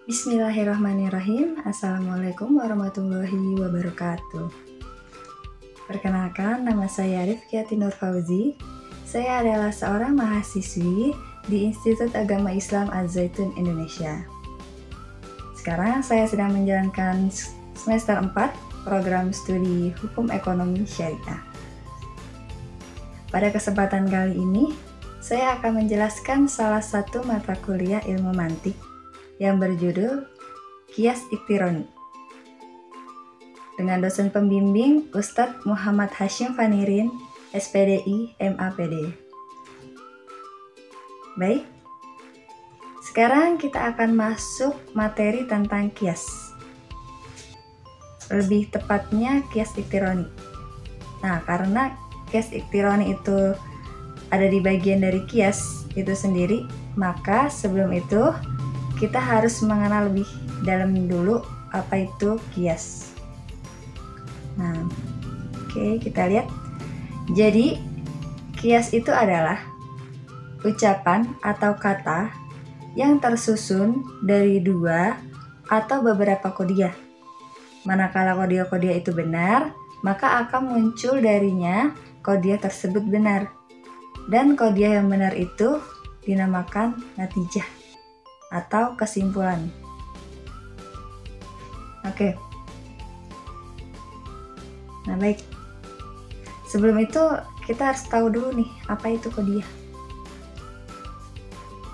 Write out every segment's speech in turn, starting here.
Bismillahirrahmanirrahim. Assalamualaikum warahmatullahi wabarakatuh. Perkenalkan, nama saya Rifkiati Nur Fauzi. Saya adalah seorang mahasiswi di Institut Agama Islam Az-Zaitun Indonesia. Sekarang saya sedang menjalankan semester 4 program studi Hukum Ekonomi Syariah. Pada kesempatan kali ini, saya akan menjelaskan salah satu mata kuliah ilmu mantik yang berjudul Qiyas Iqtironi dengan dosen pembimbing Ustadz Muhammad Hashim Fanirin, SPDI, MAPD. Baik, sekarang kita akan masuk materi tentang qiyas. Lebih tepatnya qiyas Iqtironi. Nah, karena qiyas Iqtironi itu ada di bagian dari qiyas itu sendiri, maka sebelum itu kita harus mengenal lebih dalam dulu apa itu qiyas. Nah, oke, kita lihat. Jadi, qiyas itu adalah ucapan atau kata yang tersusun dari dua atau beberapa qodiyah. Manakala qodiyah-qodiyah itu benar, maka akan muncul darinya qodiyah tersebut benar. Dan qodiyah yang benar itu dinamakan natijah atau kesimpulan. Oke. Nah, baik. Sebelum itu kita harus tahu dulu nih, apa itu qodiyah.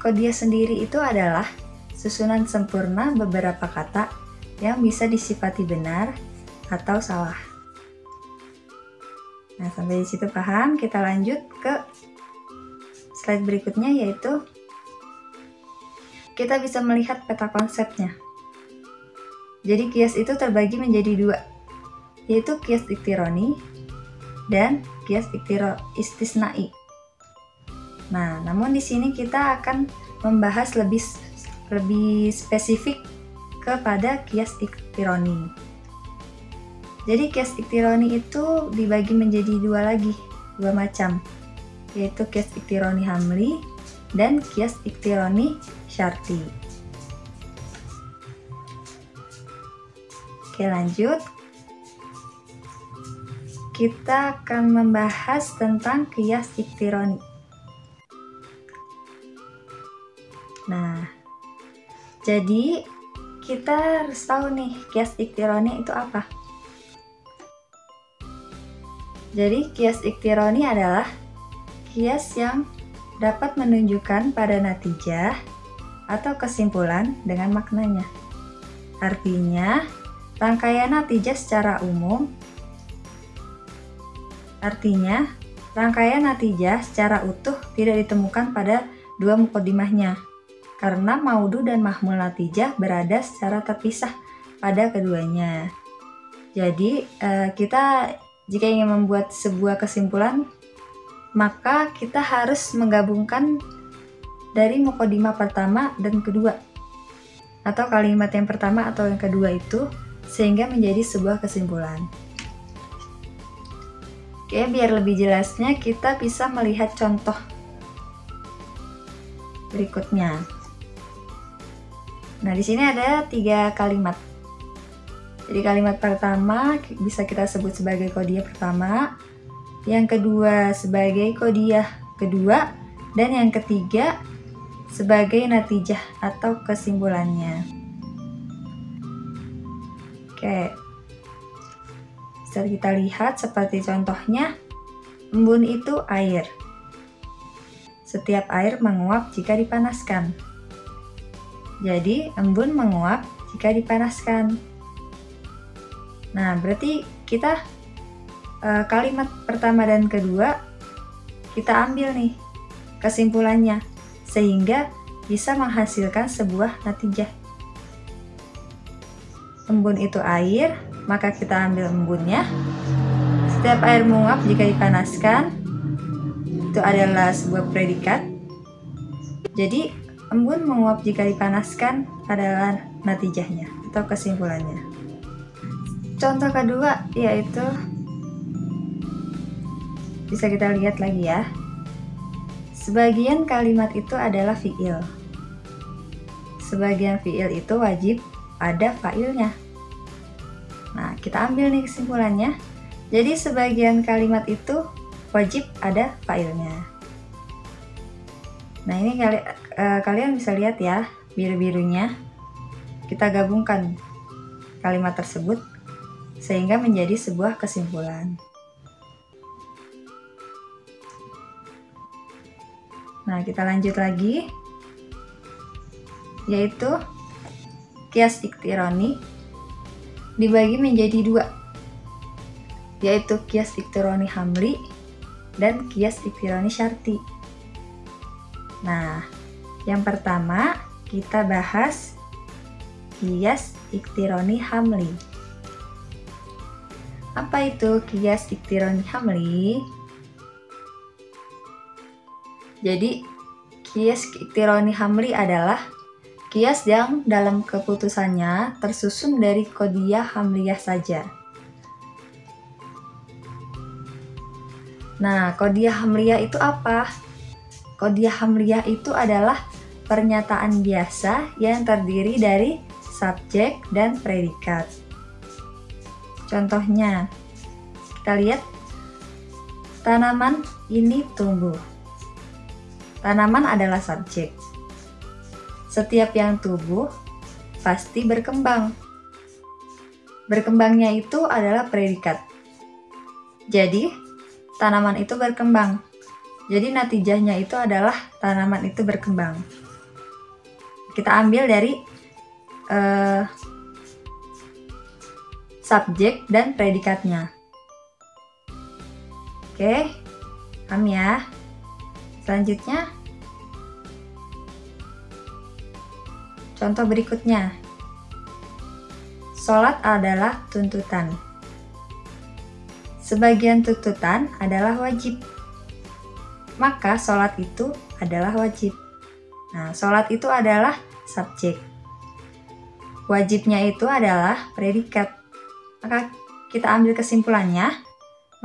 Qodiyah sendiri itu adalah susunan sempurna beberapa kata yang bisa disifati benar atau salah. Nah, sampai di situ paham? Kita lanjut ke slide berikutnya, yaitu kita bisa melihat peta konsepnya. Jadi qiyas itu terbagi menjadi dua, yaitu qiyas Iqtironi dan qiyas istisnai. Nah, namun di sini kita akan membahas lebih spesifik kepada qiyas Iqtironi. Jadi qiyas Iqtironi itu dibagi menjadi dua macam, yaitu qiyas Iqtironi hamli dan qiyas Iqtironi syarti. Oke, lanjut. Kita akan membahas tentang qiyas Iqtironi. Nah, jadi kita harus tahu nih, qiyas Iqtironi itu apa. Jadi qiyas Iqtironi adalah qiyas yang dapat menunjukkan pada natijah atau kesimpulan dengan maknanya. Artinya, rangkaian natijah secara utuh tidak ditemukan pada dua muqaddimahnya, karena maudu dan mahmul natijah berada secara terpisah pada keduanya. Jadi, kita jika ingin membuat sebuah kesimpulan, maka kita harus menggabungkan dari muqaddimah pertama dan kedua, atau kalimat yang pertama atau yang kedua itu, sehingga menjadi sebuah kesimpulan. Oke, biar lebih jelasnya kita bisa melihat contoh berikutnya. Nah, di sini ada 3 kalimat. Jadi kalimat pertama bisa kita sebut sebagai qodiyah pertama, yang kedua sebagai qodiyah kedua, dan yang ketiga sebagai natijah atau kesimpulannya. Oke, bisa kita lihat seperti contohnya, embun itu air. Setiap air menguap jika dipanaskan. Jadi embun menguap jika dipanaskan. Nah, berarti kita kalimat pertama dan kedua kita ambil nih kesimpulannya, sehingga bisa menghasilkan sebuah natijah. Embun itu air, maka kita ambil embunnya. Setiap air menguap jika dipanaskan, itu adalah sebuah predikat. Jadi embun menguap jika dipanaskan adalah natijahnya atau kesimpulannya. Contoh kedua yaitu, bisa kita lihat lagi ya. Sebagian kalimat itu adalah fi'il. sebagian fiil itu wajib ada fa'ilnya. Nah, kita ambil nih kesimpulannya. Jadi sebagian kalimat itu wajib ada fa'ilnya. Nah, ini kalian bisa lihat ya, biru-birunya. Kita gabungkan kalimat tersebut sehingga menjadi sebuah kesimpulan. Nah, kita lanjut lagi, yaitu qiyas iktironi dibagi menjadi dua, yaitu qiyas iktironi hamli dan qiyas iktironi syarti. Nah, yang pertama kita bahas qiyas iktironi hamli. Apa itu qiyas iktironi hamli? Jadi, qiyas iktironi hamli adalah qiyas yang dalam keputusannya tersusun dari qodiyah hamliyah saja. Nah, qodiyah hamliyah itu apa? Qodiyah hamliyah itu adalah pernyataan biasa yang terdiri dari subjek dan predikat. Contohnya, kita lihat tanaman ini tumbuh. Tanaman adalah subjek. Setiap yang tumbuh pasti berkembang. Berkembangnya itu adalah predikat. Jadi, tanaman itu berkembang. Jadi, natijahnya itu adalah tanaman itu berkembang. Kita ambil dari subjek dan predikatnya. Oke, paham ya? Selanjutnya, contoh berikutnya. Sholat adalah tuntutan. Sebagian tuntutan adalah wajib. Maka sholat itu adalah wajib. Nah, sholat itu adalah subjek. Wajibnya itu adalah predikat. Maka kita ambil kesimpulannya,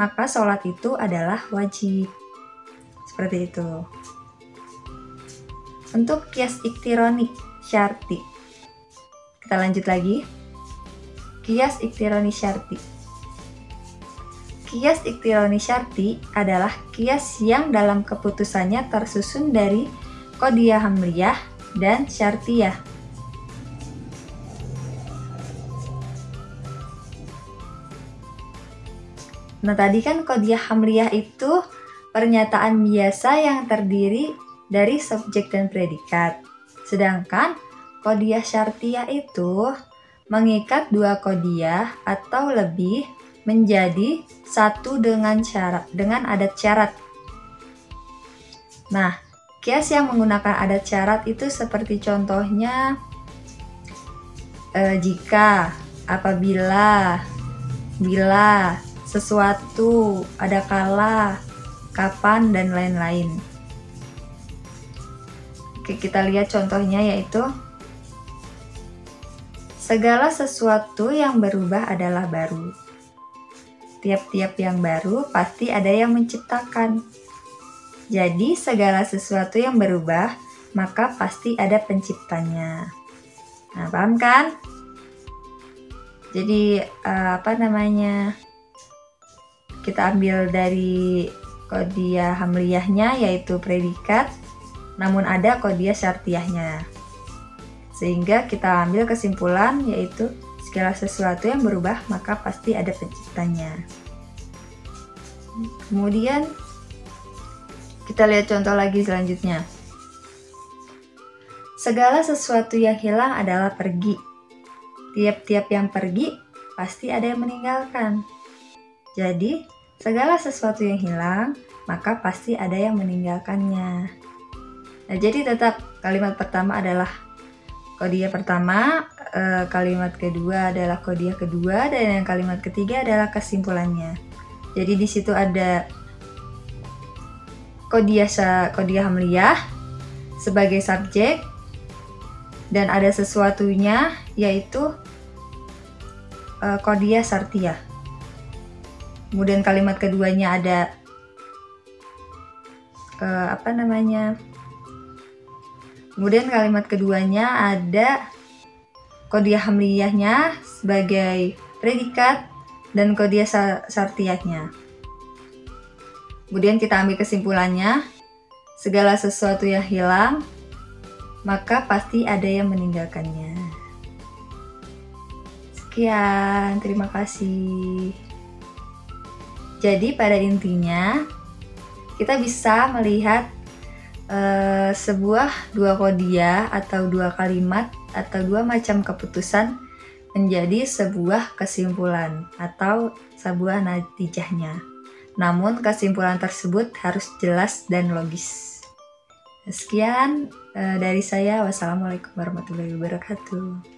maka sholat itu adalah wajib. Seperti itu. Untuk qiyas iktironi syarti, kita lanjut lagi. Qiyas iktironi syarti. Qiyas iktironi syarti adalah qiyas yang dalam keputusannya tersusun dari qodiyah hamliyah dan syartiyah. Nah, tadi kan qodiyah hamliyah itu pernyataan biasa yang terdiri dari subjek dan predikat. Sedangkan qodiyah syartiyah itu mengikat dua qodiyah atau lebih menjadi satu dengan adat syarat. Nah, qiyas yang menggunakan adat syarat itu seperti contohnya jika, apabila, bila, sesuatu, ada kala, kapan, dan lain-lain. Oke, kita lihat contohnya, yaitu segala sesuatu yang berubah adalah baru. Tiap-tiap yang baru pasti ada yang menciptakan. Jadi segala sesuatu yang berubah maka pasti ada penciptanya. Nah, paham kan? Jadi kita ambil dari qodiyah hamliyahnya, yaitu predikat, namun ada qodiyah syartiyahnya. Sehingga kita ambil kesimpulan, yaitu segala sesuatu yang berubah maka pasti ada penciptanya. Kemudian kita lihat contoh lagi selanjutnya. Segala sesuatu yang hilang adalah pergi. Tiap-tiap yang pergi pasti ada yang meninggalkan. Jadi segala sesuatu yang hilang maka pasti ada yang meninggalkannya. Nah, jadi tetap kalimat pertama adalah qodiyah pertama, kalimat kedua adalah qodiyah kedua, dan yang kalimat ketiga adalah kesimpulannya. Jadi di situ ada qodiyah hamliyah sebagai subjek, dan ada sesuatunya, yaitu qodiyah syartiyah. Kemudian kalimat keduanya ada Kemudian kalimat keduanya ada qadiyah hamliyahnya sebagai predikat dan qadiyah syartiyahnya. Kemudian kita ambil kesimpulannya, segala sesuatu yang hilang, maka pasti ada yang meninggalkannya. Sekian, terima kasih. Jadi pada intinya, kita bisa melihat sebuah dua qadiyah atau dua kalimat atau dua macam keputusan menjadi sebuah kesimpulan atau sebuah natijahnya. Namun kesimpulan tersebut harus jelas dan logis. Sekian dari saya. Wassalamualaikum warahmatullahi wabarakatuh.